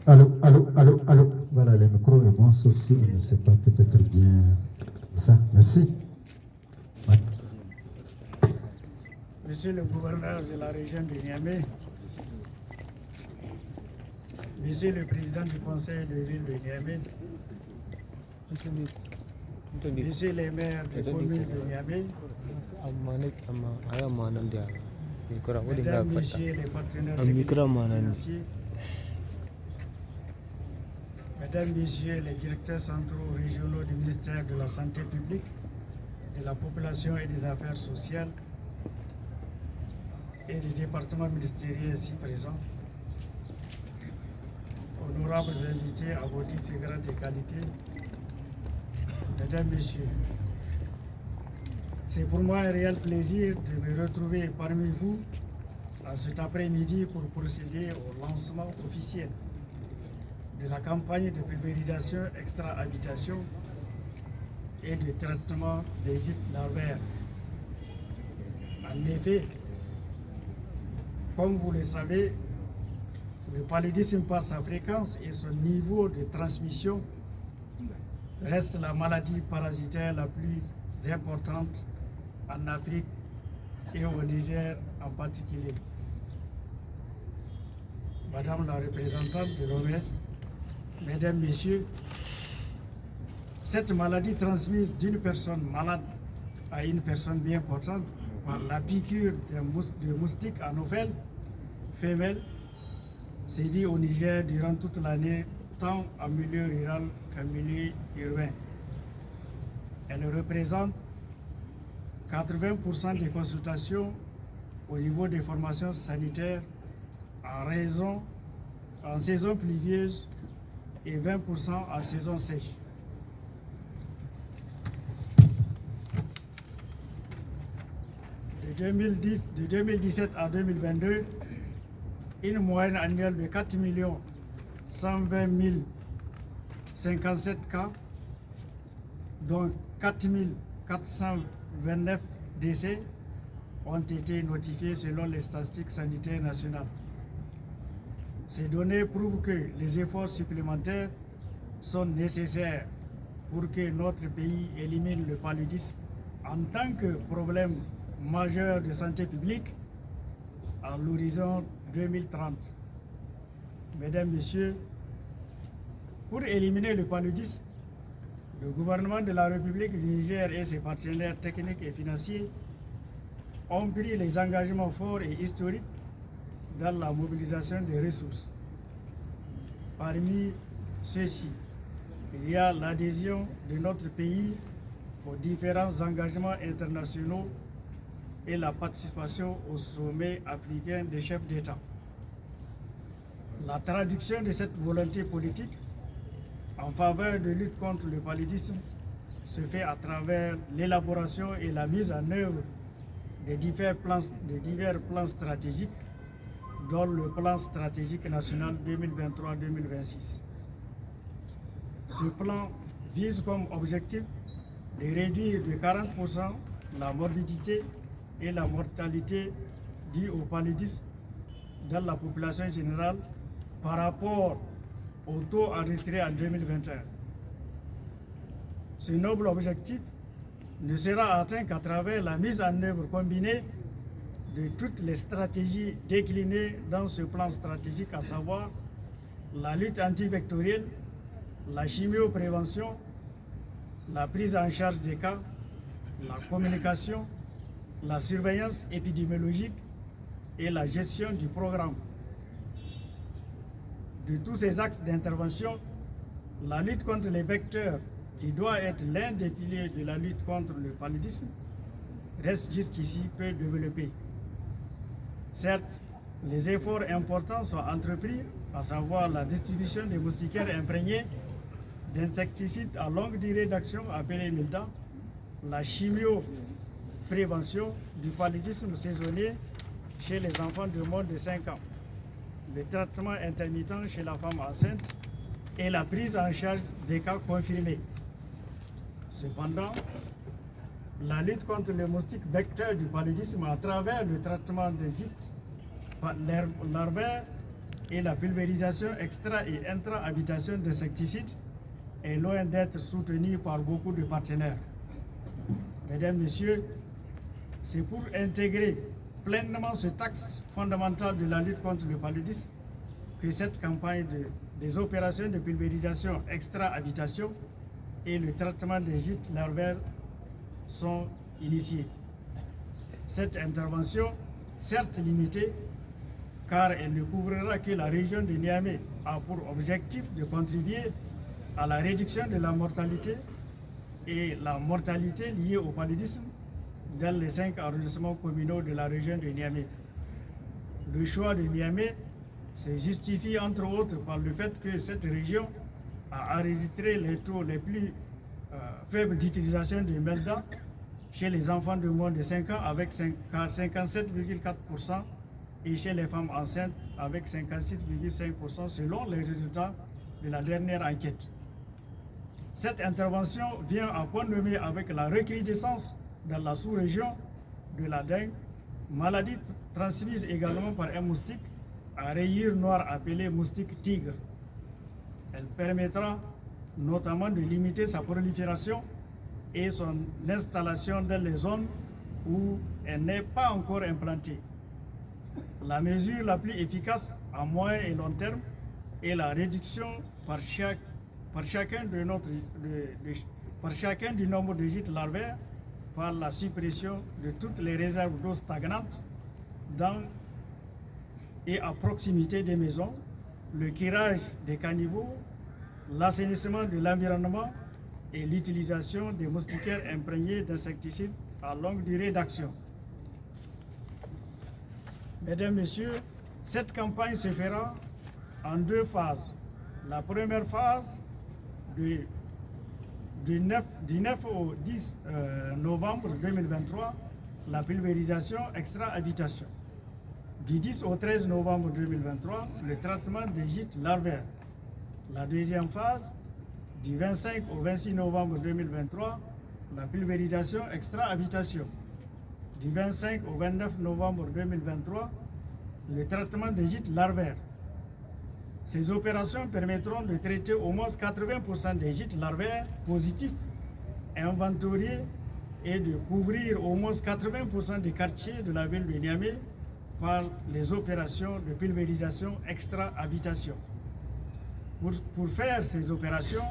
Allô, allô, allô, allô. Voilà, le micro est bon, sauf si on ne sait pas peut-être bien ça. Merci. Ouais. Monsieur le gouverneur de la région de Niamey, Monsieur le président du conseil de ville de Niamey, Monsieur les maires des communes de Niamey, Mesdames, Messieurs les partenaires techniques financiers, Mesdames, Messieurs les directeurs centraux régionaux du ministère de la Santé publique, de la population et des affaires sociales et des départements ministériels ici présents, honorables invités à vos titres et grades de qualité, Mesdames, Messieurs, c'est pour moi un réel plaisir de me retrouver parmi vous à cet après-midi pour procéder au lancement officiel de la campagne de pulvérisation extra-habitation et de traitement des gîtes larvaires. En effet, comme vous le savez, le paludisme par sa fréquence et son niveau de transmission reste la maladie parasitaire la plus importante en Afrique et au Niger en particulier. Madame la représentante de l'OMS, Mesdames, Messieurs, cette maladie transmise d'une personne malade à une personne bien portante par la piqûre de moustiques anophèles femelles sévit au Niger durant toute l'année, tant en milieu rural qu'en milieu urbain. Elle représente 80% des consultations au niveau des formations sanitaires en saison pluvieuse et 20% en saison sèche. De 2017 à 2022, une moyenne annuelle de 4 120 057 cas, dont 4 429 décès ont été notifiés selon les statistiques sanitaires nationales. Ces données prouvent que les efforts supplémentaires sont nécessaires pour que notre pays élimine le paludisme en tant que problème majeur de santé publique à l'horizon 2030. Mesdames, Messieurs, pour éliminer le paludisme, le gouvernement de la République du Niger et ses partenaires techniques et financiers ont pris les engagements forts et historiques dans la mobilisation des ressources. Parmi ceux-ci, il y a l'adhésion de notre pays aux différents engagements internationaux et la participation au sommet africain des chefs d'État. La traduction de cette volonté politique en faveur de lutte contre le paludisme se fait à travers l'élaboration et la mise en œuvre de divers plans stratégiques, dont le plan stratégique national 2023-2026. Ce plan vise comme objectif de réduire de 40% la morbidité et la mortalité dues au paludisme dans la population générale par rapport au taux enregistré en 2021. Ce noble objectif ne sera atteint qu'à travers la mise en œuvre combinée de toutes les stratégies déclinées dans ce plan stratégique, à savoir la lutte antivectorielle, la chimioprévention, la prise en charge des cas, la communication, la surveillance épidémiologique et la gestion du programme. De tous ces axes d'intervention, la lutte contre les vecteurs, qui doit être l'un des piliers de la lutte contre le paludisme, reste jusqu'ici peu développée. Certes, les efforts importants sont entrepris, à savoir la distribution des moustiquaires imprégnés d'insecticides à longue durée d'action appelés MILDA, la chimioprévention du paludisme saisonnier chez les enfants de moins de 5 ans, le traitement intermittent chez la femme enceinte et la prise en charge des cas confirmés. Cependant, la lutte contre les moustiques vecteurs du paludisme à travers le traitement des gîtes larvaires et la pulvérisation extra- et intra-habitation d'insecticides est loin d'être soutenue par beaucoup de partenaires. Mesdames, Messieurs, c'est pour intégrer pleinement ce axe fondamental de la lutte contre le paludisme que cette campagne des opérations de pulvérisation extra-habitation et le traitement des gîtes larvaires sont initiées. Cette intervention, certes limitée, car elle ne couvrira que la région de Niamey, a pour objectif de contribuer à la réduction de la mortalité et la mortalité liée au paludisme dans les 5 arrondissements communaux de la région de Niamey. Le choix de Niamey se justifie entre autres par le fait que cette région a enregistré les taux les plus faibles d'utilisation du Melda chez les enfants de moins de 5 ans avec 57,4% et chez les femmes enceintes avec 56,5% selon les résultats de la dernière enquête. Cette intervention vient à point nommé avec la recrudescence dans la sous-région de la dengue, maladie transmise également par un moustique à rayures noires appelé moustique tigre. Elle permettra notamment de limiter sa prolifération et son installation dans les zones où elle n'est pas encore implantée. La mesure la plus efficace à moyen et long terme est la réduction par chacun du nombre de gîtes larvaires par la suppression de toutes les réserves d'eau stagnantes dans et à proximité des maisons, le curage des caniveaux, l'assainissement de l'environnement et l'utilisation des moustiquaires imprégnés d'insecticides à longue durée d'action. Mesdames, Messieurs, cette campagne se fera en 2 phases. La première phase, du 9 au 10 novembre 2023, la pulvérisation extra-habitation. Du 10 au 13 novembre 2023, le traitement des gîtes larvaires. La deuxième phase, du 25 au 26 novembre 2023, la pulvérisation extra-habitation. Du 25 au 29 novembre 2023, le traitement des gîtes larvaires. Ces opérations permettront de traiter au moins 80% des gîtes larvaires positifs inventoriés et de couvrir au moins 80% des quartiers de la ville de Niamey par les opérations de pulvérisation extra-habitation. Pour faire ces opérations,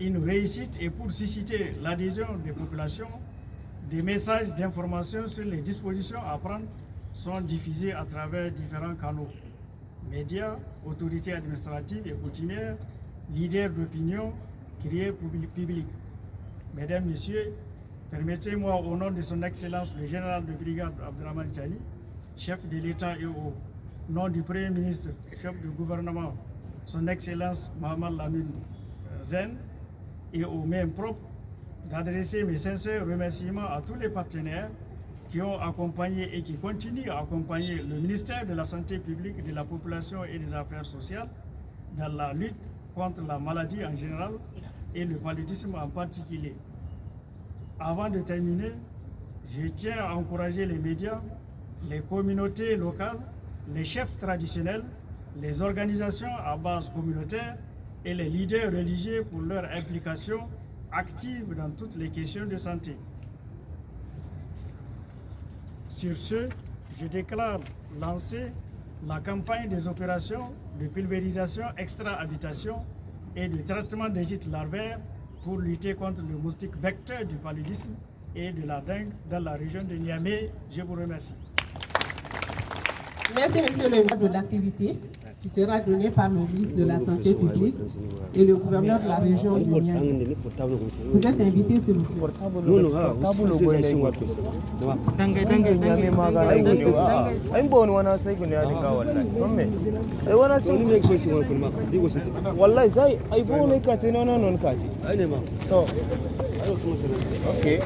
une réussite et pour susciter l'adhésion des populations, des messages d'information sur les dispositions à prendre sont diffusés à travers différents canaux. Médias, autorités administratives et coutumières, leaders d'opinion, criers publics. Mesdames, Messieurs, permettez-moi au nom de son Excellence le général de brigade Abdraman Chani, chef de l'État et au nom du Premier ministre, chef du gouvernement, son Excellence Mohamed Lamine Zen, et au même propre, d'adresser mes sincères remerciements à tous les partenaires qui ont accompagné et qui continuent à accompagner le ministère de la Santé publique, de la Population et des Affaires sociales dans la lutte contre la maladie en général et le paludisme en particulier. Avant de terminer, je tiens à encourager les médias, les communautés locales, les chefs traditionnels, les organisations à base communautaire et les leaders religieux pour leur implication active dans toutes les questions de santé. Sur ce, je déclare lancer la campagne des opérations de pulvérisation extra-habitation et de traitement des gîtes larvaires pour lutter contre le moustique vecteur du paludisme et de la dengue dans la région de Niamey. Je vous remercie. Merci, monsieur le maire, de l'activité qui sera donnée par le ministre de la Santé publique et le gouverneur de la région de Niamey. Vous êtes invité, s'il vous plaît. Okay.